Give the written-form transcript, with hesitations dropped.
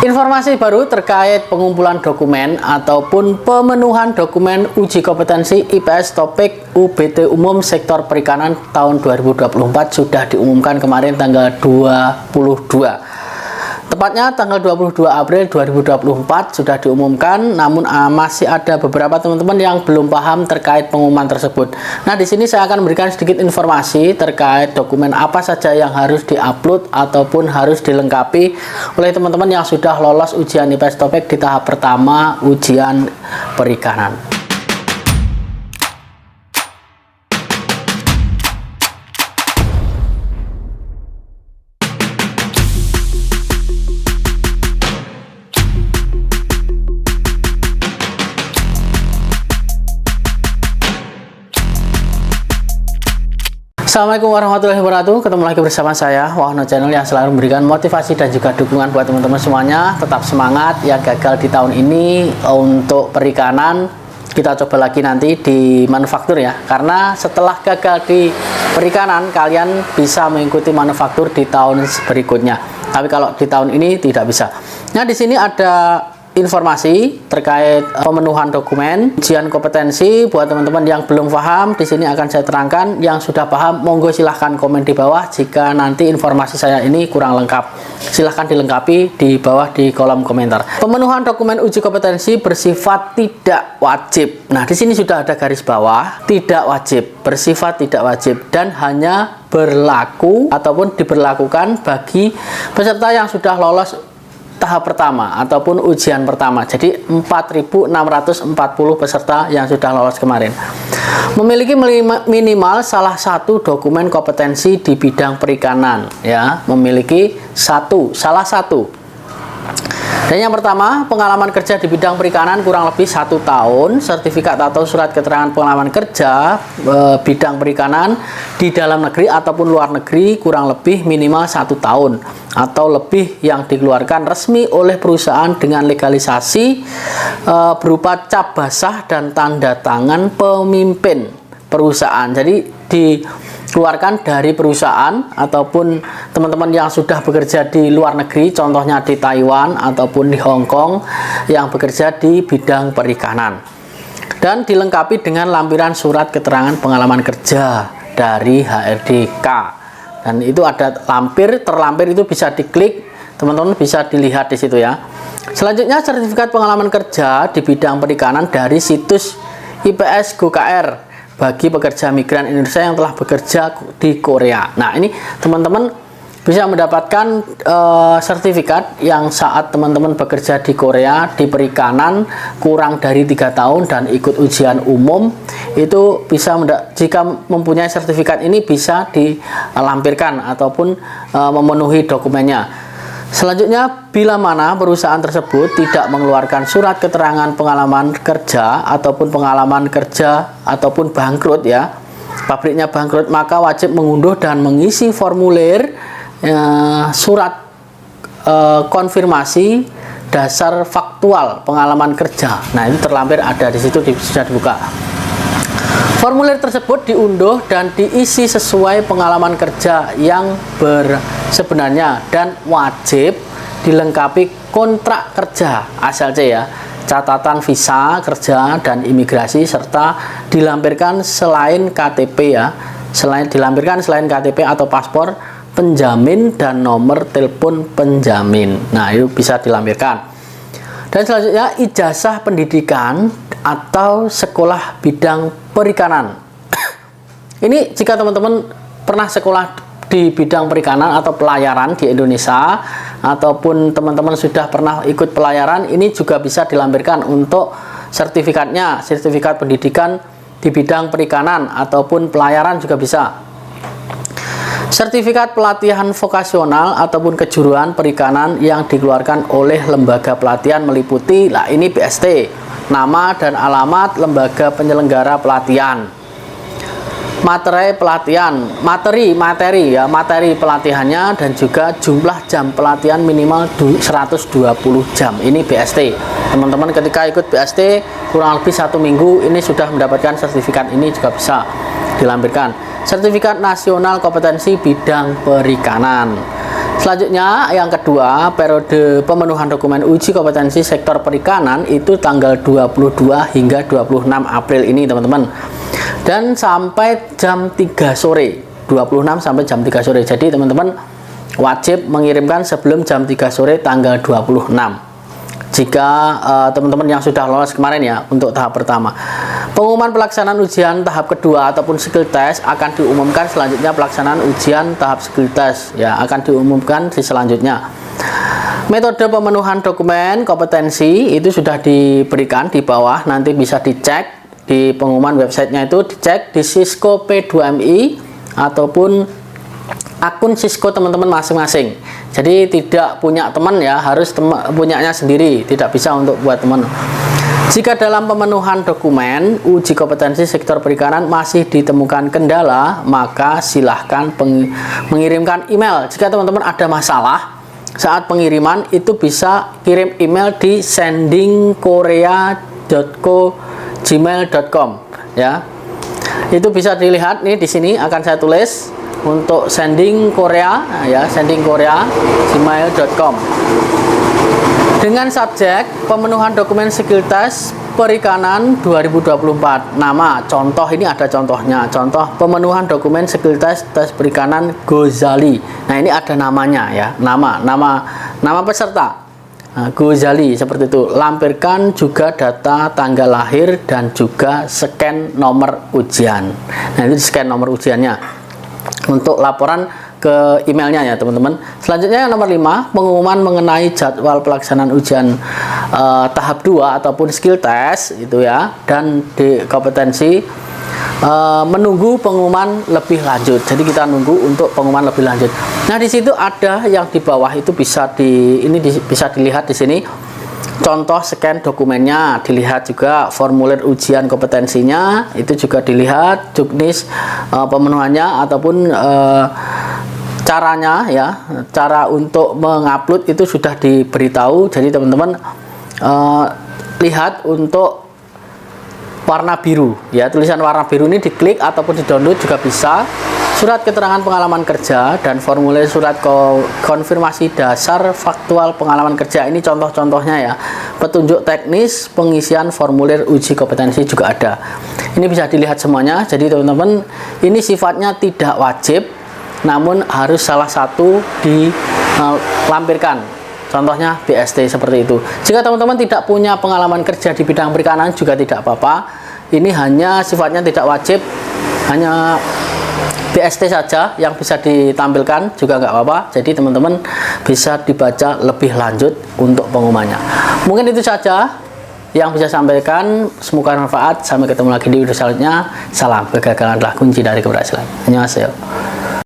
Informasi baru terkait pengumpulan dokumen ataupun pemenuhan dokumen uji kompetensi IPS topik UBT umum sektor perikanan tahun 2024 sudah diumumkan kemarin tanggal 22. Tepatnya tanggal 22 April 2024 sudah diumumkan, namun masih ada beberapa teman-teman yang belum paham terkait pengumuman tersebut. Nah, di sini saya akan memberikan sedikit informasi terkait dokumen apa saja yang harus diupload ataupun harus dilengkapi oleh teman-teman yang sudah lolos ujian IPS topik di tahap pertama ujian perikanan. Assalamualaikum warahmatullahi wabarakatuh. Ketemu lagi bersama saya, Wahno Channel, yang selalu memberikan motivasi dan juga dukungan buat teman-teman semuanya. Tetap semangat, yang gagal di tahun ini untuk perikanan kita coba lagi nanti di manufaktur ya. Karena setelah gagal di perikanan, kalian bisa mengikuti manufaktur di tahun berikutnya. Tapi kalau di tahun ini tidak bisa. Nah, di sini ada informasi terkait pemenuhan dokumen ujian kompetensi buat teman-teman yang belum paham. Di sini akan saya terangkan. Yang sudah paham, monggo silahkan komen di bawah. Jika nanti informasi saya ini kurang lengkap, silahkan dilengkapi di bawah di kolom komentar. Pemenuhan dokumen uji kompetensi bersifat tidak wajib. Nah, di sini sudah ada garis bawah, tidak wajib, bersifat tidak wajib, dan hanya berlaku ataupun diberlakukan bagi peserta yang sudah lolos tahap pertama ataupun ujian pertama. Jadi 4.640 peserta yang sudah lolos kemarin memiliki minimal salah satu dokumen kompetensi di bidang perikanan ya, memiliki salah satu. Dan yang pertama, pengalaman kerja di bidang perikanan kurang lebih 1 tahun, sertifikat atau surat keterangan pengalaman kerja bidang perikanan di dalam negeri ataupun luar negeri kurang lebih minimal 1 tahun atau lebih yang dikeluarkan resmi oleh perusahaan dengan legalisasi berupa cap basah dan tanda tangan pemimpin perusahaan. Jadi dikeluarkan dari perusahaan ataupun teman-teman yang sudah bekerja di luar negeri, contohnya di Taiwan ataupun di Hong Kong yang bekerja di bidang perikanan, dan dilengkapi dengan lampiran surat keterangan pengalaman kerja dari HRDK. Dan itu ada terlampir itu bisa diklik, teman-teman bisa dilihat di situ ya. Selanjutnya, sertifikat pengalaman kerja di bidang perikanan dari situs IPS GoKR bagi pekerja migran Indonesia yang telah bekerja di Korea. Nah, ini teman-teman bisa mendapatkan sertifikat yang saat teman-teman bekerja di Korea di perikanan kurang dari 3 tahun dan ikut ujian umum, itu bisa jika mempunyai sertifikat ini bisa dilampirkan ataupun memenuhi dokumennya. Selanjutnya, bila mana perusahaan tersebut tidak mengeluarkan surat keterangan pengalaman kerja ataupun pengalaman kerja ataupun bangkrut ya, pabriknya bangkrut, maka wajib mengunduh dan mengisi formulir surat konfirmasi dasar faktual pengalaman kerja. Nah, ini terlampir ada di situ, bisa dibuka. Formulir tersebut diunduh dan diisi sesuai pengalaman kerja yang sebenarnya dan wajib dilengkapi kontrak kerja asal C ya, catatan visa kerja dan imigrasi, serta dilampirkan selain KTP ya, selain KTP atau paspor penjamin dan nomor telepon penjamin. Nah, itu bisa dilampirkan. Dan selanjutnya, ijazah pendidikan atau sekolah bidang perikanan. Ini jika teman-teman pernah sekolah di bidang perikanan atau pelayaran di Indonesia, ataupun teman-teman sudah pernah ikut pelayaran, ini juga bisa dilampirkan untuk sertifikatnya, sertifikat pendidikan di bidang perikanan ataupun pelayaran juga bisa. Sertifikat pelatihan vokasional ataupun kejuruan perikanan yang dikeluarkan oleh lembaga pelatihan meliputi, lah ini BST, nama dan alamat lembaga penyelenggara pelatihan, materi pelatihan, materi pelatihannya, dan juga jumlah jam pelatihan minimal 120 jam. Ini BST. Teman-teman ketika ikut BST kurang lebih 1 minggu, ini sudah mendapatkan sertifikat, ini juga bisa dilampirkan. Sertifikat nasional kompetensi bidang perikanan. Selanjutnya yang kedua, periode pemenuhan dokumen uji kompetensi sektor perikanan itu tanggal 22 hingga 26 April ini teman-teman, dan sampai jam 3 sore, 26 sampai jam 3 sore. Jadi teman-teman wajib mengirimkan sebelum jam 3 sore tanggal 26 jika teman-teman yang sudah lolos kemarin ya untuk tahap pertama. Pengumuman pelaksanaan ujian tahap kedua ataupun skill test akan diumumkan selanjutnya. Pelaksanaan ujian tahap skill test ya akan diumumkan di selanjutnya. Metode pemenuhan dokumen kompetensi itu sudah diberikan di bawah, nanti bisa dicek di pengumuman websitenya, itu dicek di Cisco P2MI ataupun akun Cisco teman-teman masing-masing. Jadi tidak punya teman ya, harus punyanya sendiri, tidak bisa untuk buat teman. Jika dalam pemenuhan dokumen uji kompetensi sektor perikanan masih ditemukan kendala, maka silahkan mengirimkan email. Jika teman-teman ada masalah saat pengiriman, itu bisa kirim email di sendingkorea.co@gmail.com ya. Itu bisa dilihat nih, di sini akan saya tulis untuk sending Korea ya, sending Korea gmail.com dengan subjek pemenuhan dokumen skill test perikanan 2024. Nama, contoh, ini ada contohnya, contoh pemenuhan dokumen skill test perikanan Gozali. Nah ini ada namanya ya, nama peserta. Nah, Gozali seperti itu. Lampirkan juga data tanggal lahir dan juga scan nomor ujian. Nah itu scan nomor ujiannya untuk laporan ke emailnya ya teman-teman. Selanjutnya yang nomor 5, pengumuman mengenai jadwal pelaksanaan ujian tahap 2 ataupun skill test itu ya, dan di kompetensi menunggu pengumuman lebih lanjut. Jadi kita nunggu untuk pengumuman lebih lanjut. Nah di situ ada yang di bawah itu bisa bisa dilihat di sini. Contoh scan dokumennya, dilihat juga formulir ujian kompetensinya, itu juga dilihat juknis pemenuhannya ataupun caranya ya, cara untuk mengupload itu sudah diberitahu. Jadi teman-teman lihat untuk warna biru ya, tulisan warna biru ini diklik ataupun di download juga bisa. Surat keterangan pengalaman kerja dan formulir surat konfirmasi dasar faktual pengalaman kerja, ini contoh-contohnya ya. Petunjuk teknis pengisian formulir uji kompetensi juga ada. Ini bisa dilihat semuanya. Jadi teman-teman, ini sifatnya tidak wajib, namun harus salah satu dilampirkan. Contohnya BST seperti itu. Jika teman-teman tidak punya pengalaman kerja di bidang perikanan juga tidak apa-apa. Ini hanya sifatnya tidak wajib, hanya BST saja yang bisa ditampilkan juga nggak apa-apa. Jadi teman-teman bisa dibaca lebih lanjut untuk pengumumannya. Mungkin itu saja yang bisa sampaikan. Semoga bermanfaat. Sampai ketemu lagi di video selanjutnya. Salam, kegagalan adalah kunci dari keberhasilan. Annyeonghaseyo.